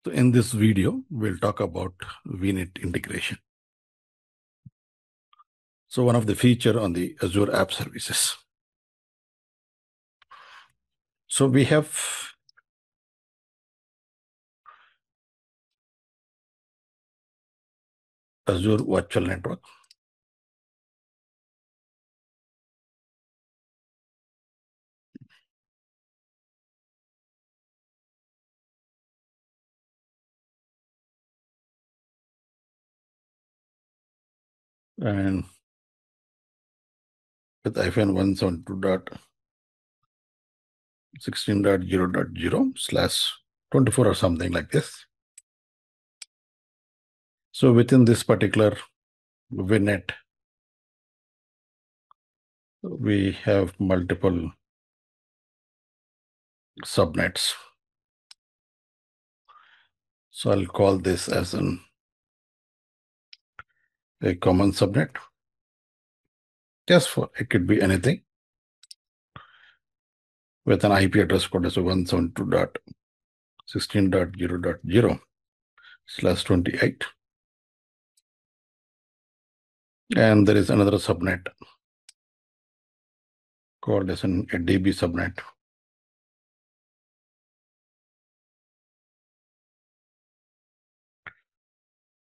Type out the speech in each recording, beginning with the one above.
So in this video, we'll talk about vNet integration. So one of the feature on the Azure App Services. So we have Azure Virtual Network. And with -172.16.0.0/24 or something like this. So within this particular vNet, we have multiple subnets. So I'll call this as a common subnet. Just for, it could be anything with an IP address code as 172.16.0.0/28. And there is another subnet called as a DB subnet.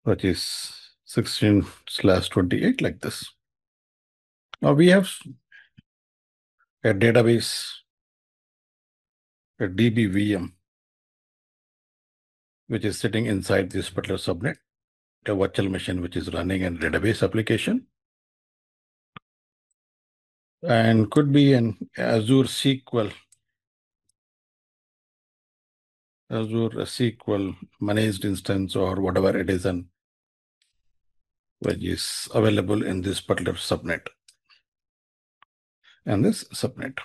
Which is 16/28 like this. Now we have a database, a DB VM, which is sitting inside this particular subnet, a virtual machine which is running a database application, and could be an Azure SQL managed instance or whatever it is, and which is available in this particular subnet. And this subnet.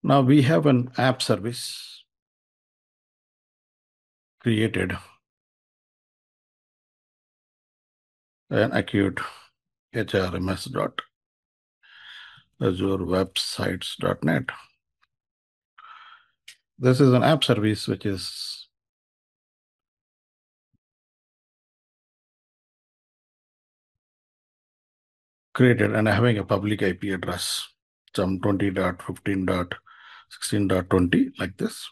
Now we have an app service created, an acute HRMS.AzureWebsites.net. This is an app service which is created and having a public IP address, some 20.15.16.20 like this.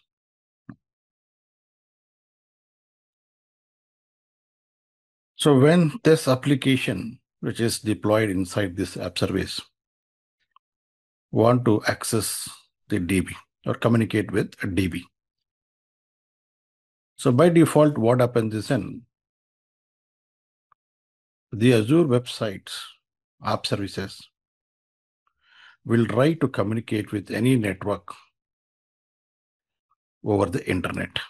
So when this application, which is deployed inside this app service, want to access the DB or communicate with a DB. So by default, what happens is in the Azure websites, app services will try to communicate with any network over the internet.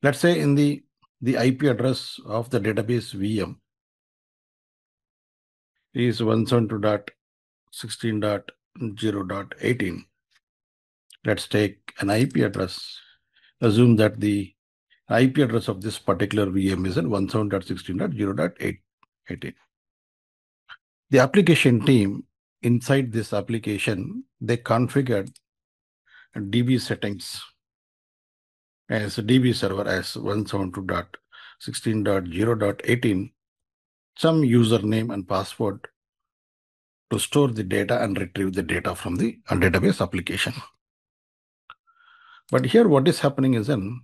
Let's say in the IP address of the database VM is 172.16.0.18. Let's take an IP address. Assume that the IP address of this particular VM is at 172.16.0.18. The application team inside this application, they configured DB settings as a DB server as 172.16.0.18, some username and password to store the data and retrieve the data from the database application. But here what is happening is in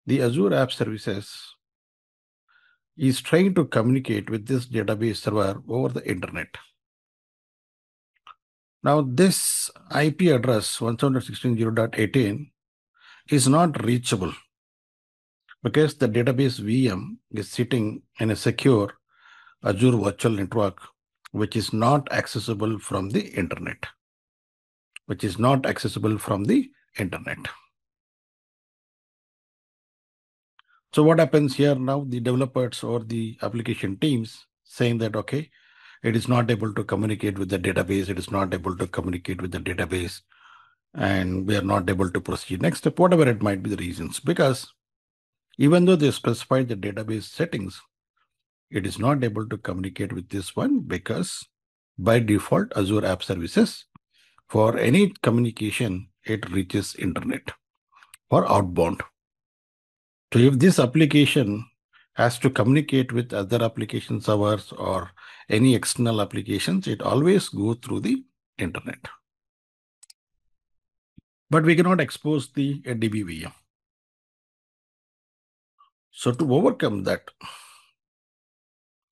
the Azure App Services is trying to communicate with this database server over the internet. Now this IP address 172.16.0.18 is not reachable because the database VM is sitting in a secure Azure virtual network, which is not accessible from the internet. So what happens here now, the developers or the application teams saying that, okay, it is not able to communicate with the database. And we are not able to proceed. Next step, whatever it might be the reasons, because even though they specified the database settings, it is not able to communicate with this one because by default, Azure App Services, for any communication, it reaches internet for outbound. So if this application has to communicate with other application servers or any external applications, it always goes through the internet. But we cannot expose the DB VM. So to overcome that,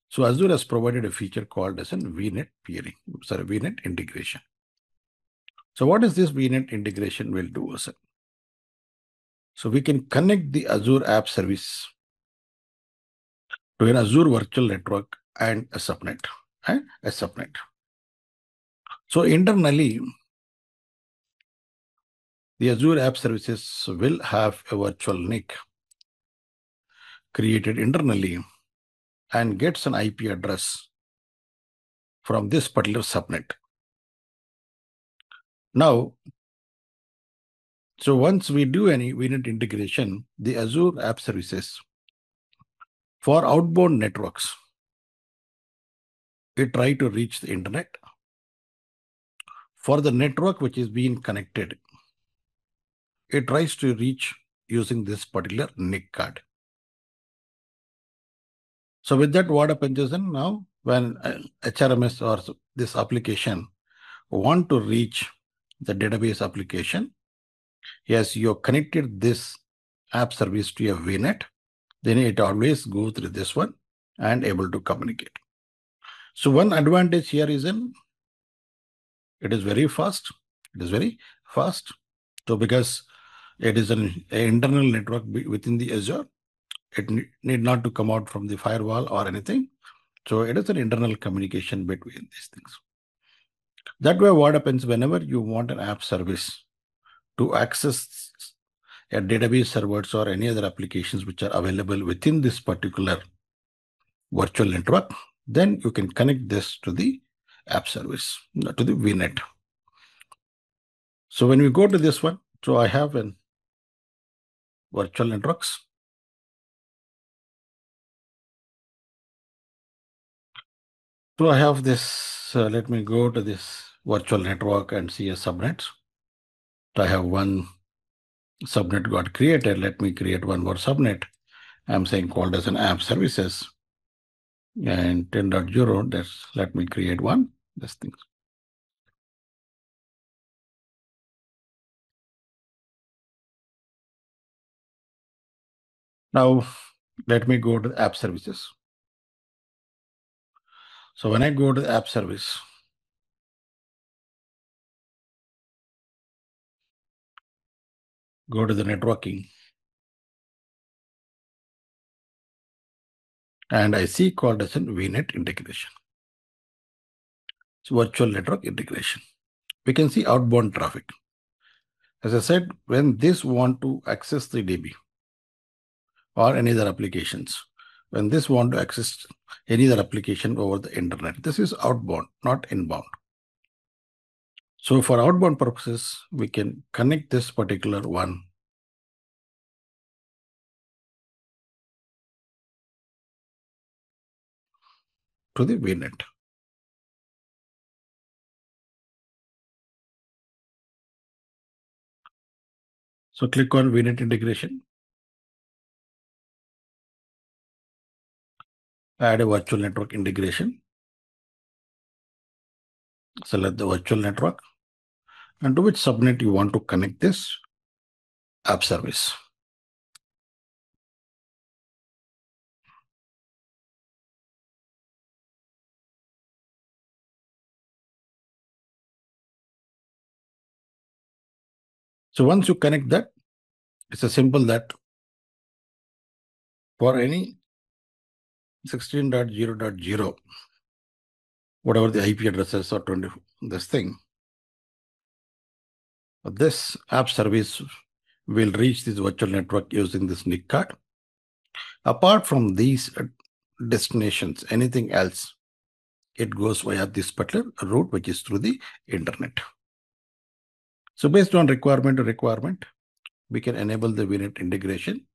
so Azure has provided a feature called as an vNet peering, vNet integration. So what is this vNet integration will do? So we can connect the Azure App Service to an Azure virtual network and a subnet. So internally, the Azure App Services will have a virtual NIC created internally and gets an IP address from this particular subnet. Now, so once we do any vNet integration, the Azure App Services for outbound networks, it try to reach the internet. For the network which is being connected, it tries to reach using this particular NIC card. So with that, what happens is now when HRMS or this application want to reach the database application, yes, you connected this app service to a vNet, then it always goes through this one and able to communicate. So one advantage here is it is very fast. It is very fast. So because it is an internal network within the Azure, it need not to come out from the firewall or anything. So it is an internal communication between these things. That way, what happens whenever you want an app service to access a database servers or any other applications which are available within this particular virtual network, then you can connect this to the app service, to the vNet. So when we go to this one, so I have an virtual networks. So I have this, let me go to this virtual network and see a subnet. So I have one subnet got created. Let me create one more subnet. I'm saying called as an app services. And 10.0, let me create one, this thing. Now, let me go to the app services. So when I go to the app service, go to the networking, and I see called as a vNet integration. It's virtual network integration. We can see outbound traffic. As I said, when this want to access the DB or any other applications, when this want to access any other application over the internet, this is outbound, not inbound. So for outbound purposes, we can connect this particular one to the vNet. So click on vNet integration. Add a virtual network integration. Select the virtual network and to which subnet you want to connect this app service. So once you connect that, it's a simple that for any 16.0.0, whatever the IP addresses or 20, this thing, this app service will reach this virtual network using this NIC card. Apart from these destinations, anything else, it goes via this particular route, which is through the internet. So based on requirement to requirement, we can enable the vNet integration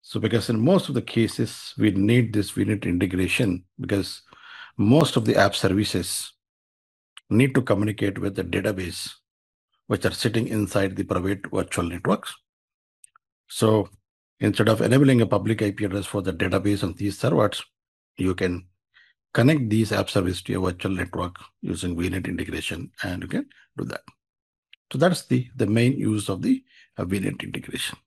So because in most of the cases, we need this vNet integration because most of the app services need to communicate with the database, which are sitting inside the private virtual networks. So instead of enabling a public IP address for the database on these servers, you can connect these app services to your virtual network using vNet integration, and you can do that. So that's the main use of the vNet integration.